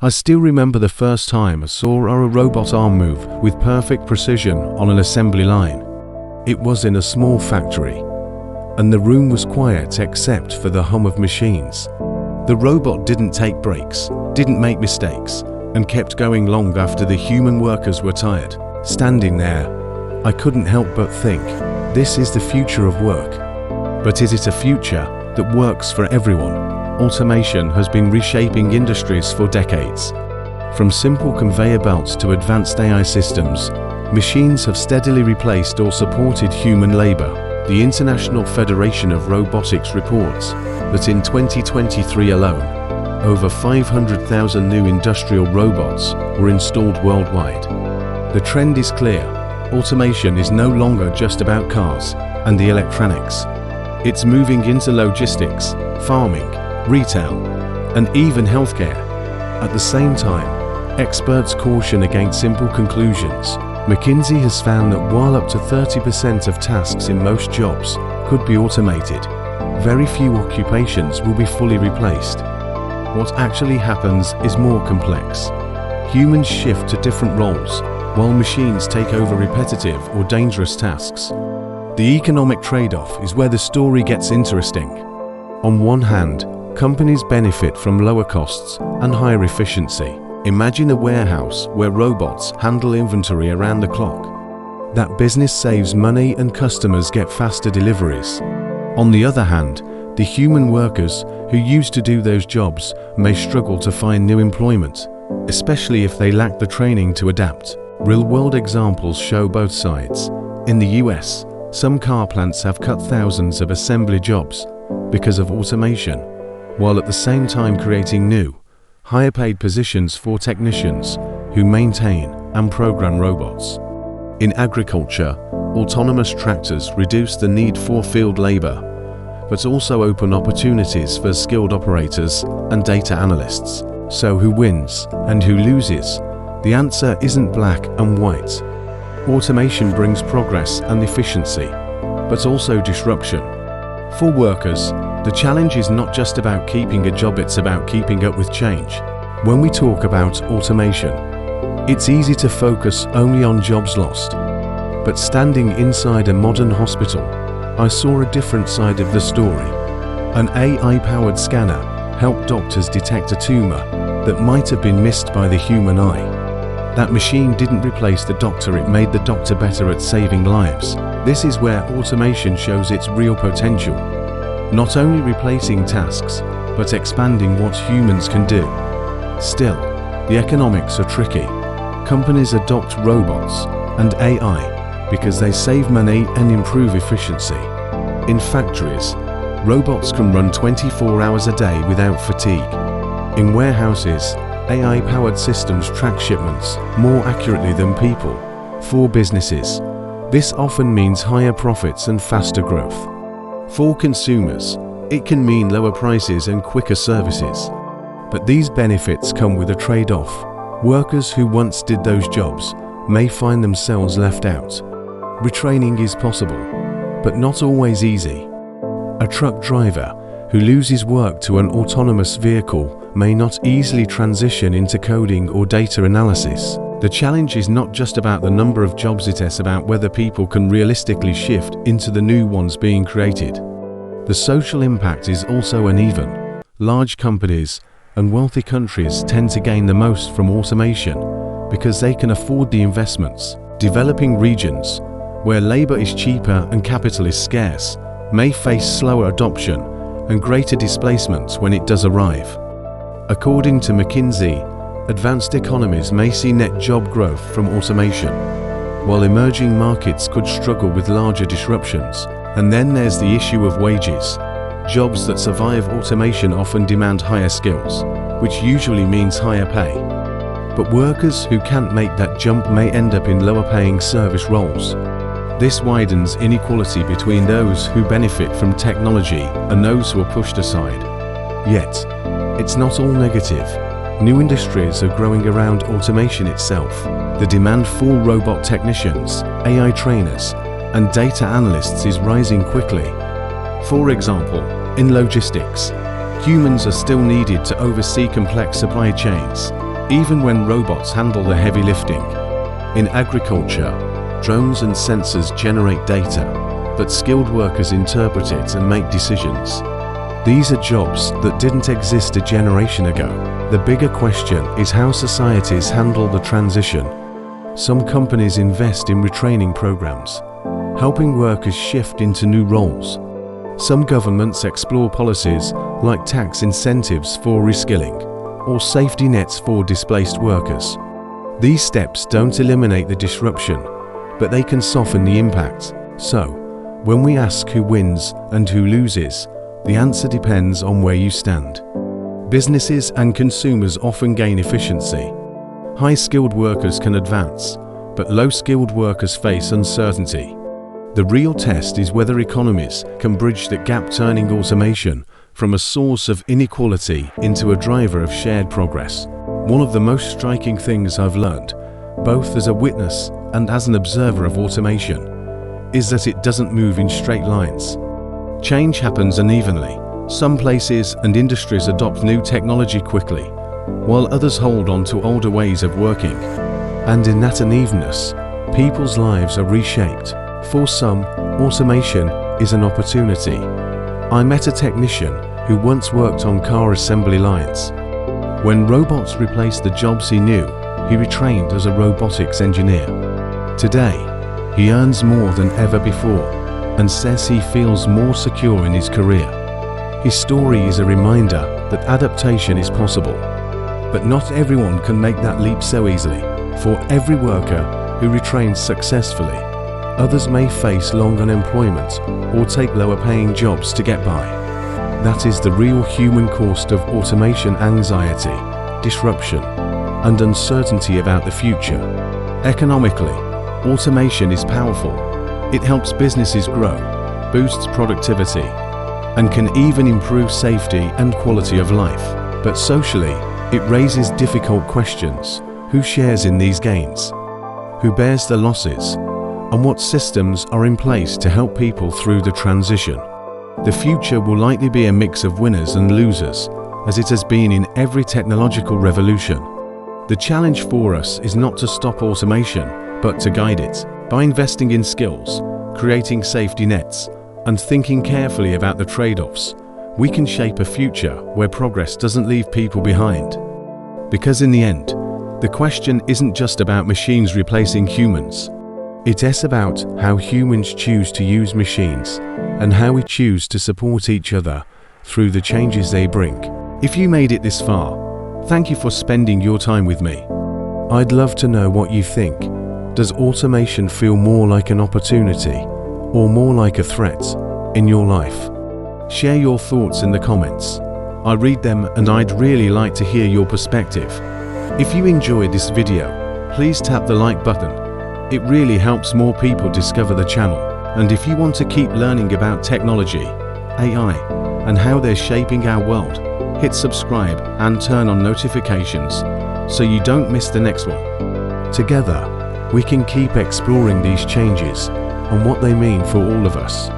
I still remember the first time I saw a robot arm move with perfect precision on an assembly line. It was in a small factory, and the room was quiet except for the hum of machines. The robot didn't take breaks, didn't make mistakes, and kept going long after the human workers were tired. Standing there, I couldn't help but think, this is the future of work. But is it a future that works for everyone? Automation has been reshaping industries for decades. From simple conveyor belts to advanced AI systems, machines have steadily replaced or supported human labor. The International Federation of Robotics reports that in 2023 alone, over 500,000 new industrial robots were installed worldwide. The trend is clear. Automation is no longer just about cars and the electronics. It's moving into logistics, farming, retail, and even healthcare. At the same time, experts caution against simple conclusions. McKinsey has found that while up to 30% of tasks in most jobs could be automated, very few occupations will be fully replaced. What actually happens is more complex. Humans shift to different roles, while machines take over repetitive or dangerous tasks. The economic trade-off is where the story gets interesting. On one hand, companies benefit from lower costs and higher efficiency. Imagine a warehouse where robots handle inventory around the clock. That business saves money and customers get faster deliveries. On the other hand, the human workers who used to do those jobs may struggle to find new employment, especially if they lack the training to adapt. Real-world examples show both sides. In the US, some car plants have cut thousands of assembly jobs because of automation, while at the same time creating new, higher-paid positions for technicians who maintain and program robots. In agriculture, autonomous tractors reduce the need for field labor, but also open opportunities for skilled operators and data analysts. So who wins and who loses? The answer isn't black and white. Automation brings progress and efficiency, but also disruption. For workers, the challenge is not just about keeping a job, it's about keeping up with change. When we talk about automation, it's easy to focus only on jobs lost. But standing inside a modern hospital, I saw a different side of the story. An AI-powered scanner helped doctors detect a tumor that might have been missed by the human eye. That machine didn't replace the doctor, it made the doctor better at saving lives. This is where automation shows its real potential. Not only replacing tasks, but expanding what humans can do. Still, the economics are tricky. Companies adopt robots and AI because they save money and improve efficiency. In factories, robots can run 24 hours a day without fatigue. In warehouses, AI-powered systems track shipments more accurately than people. For businesses, this often means higher profits and faster growth. For consumers, it can mean lower prices and quicker services. But these benefits come with a trade-off. Workers who once did those jobs may find themselves left out. Retraining is possible, but not always easy. A truck driver who loses work to an autonomous vehicle may not easily transition into coding or data analysis. The challenge is not just about the number of jobs, it is about whether people can realistically shift into the new ones being created. The social impact is also uneven. Large companies and wealthy countries tend to gain the most from automation because they can afford the investments. Developing regions, where labor is cheaper and capital is scarce, may face slower adoption and greater displacement when it does arrive. According to McKinsey, advanced economies may see net job growth from automation, while emerging markets could struggle with larger disruptions. And then there's the issue of wages. Jobs that survive automation often demand higher skills, which usually means higher pay. But workers who can't make that jump may end up in lower-paying service roles. This widens inequality between those who benefit from technology and those who are pushed aside. Yet, it's not all negative. New industries are growing around automation itself. The demand for robot technicians, AI trainers, and data analysts is rising quickly. For example, in logistics, humans are still needed to oversee complex supply chains, even when robots handle the heavy lifting. In agriculture, drones and sensors generate data, but skilled workers interpret it and make decisions. These are jobs that didn't exist a generation ago. The bigger question is how societies handle the transition. Some companies invest in retraining programs, helping workers shift into new roles. Some governments explore policies like tax incentives for reskilling or safety nets for displaced workers. These steps don't eliminate the disruption, but they can soften the impact. So, when we ask who wins and who loses, the answer depends on where you stand. Businesses and consumers often gain efficiency. High-skilled workers can advance, but low-skilled workers face uncertainty. The real test is whether economies can bridge that gap, turning automation from a source of inequality into a driver of shared progress. One of the most striking things I've learned, both as a witness and as an observer of automation, is that it doesn't move in straight lines. Change happens unevenly. Some places and industries adopt new technology quickly, while others hold on to older ways of working. And in that unevenness, people's lives are reshaped. For some, automation is an opportunity. I met a technician who once worked on car assembly lines. When robots replaced the jobs he knew, he retrained as a robotics engineer. Today, he earns more than ever before and says he feels more secure in his career. His story is a reminder that adaptation is possible. But not everyone can make that leap so easily. For every worker who retrains successfully, others may face long unemployment or take lower-paying jobs to get by. That is the real human cost of automation: anxiety, disruption, and uncertainty about the future. Economically, automation is powerful. It helps businesses grow, boosts productivity, and can even improve safety and quality of life. But socially, it raises difficult questions. Who shares in these gains? Who bears the losses? And what systems are in place to help people through the transition? The future will likely be a mix of winners and losers, as it has been in every technological revolution. The challenge for us is not to stop automation, but to guide it. By investing in skills, creating safety nets, and thinking carefully about the trade-offs, we can shape a future where progress doesn't leave people behind. Because in the end, the question isn't just about machines replacing humans. It's about how humans choose to use machines and how we choose to support each other through the changes they bring. If you made it this far, thank you for spending your time with me. I'd love to know what you think. Does automation feel more like an opportunity or more like a threat in your life? Share your thoughts in the comments. I read them and I'd really like to hear your perspective. If you enjoyed this video, please tap the like button. It really helps more people discover the channel. And if you want to keep learning about technology, AI, and how they're shaping our world, hit subscribe and turn on notifications so you don't miss the next one. Together, we can keep exploring these changes and what they mean for all of us.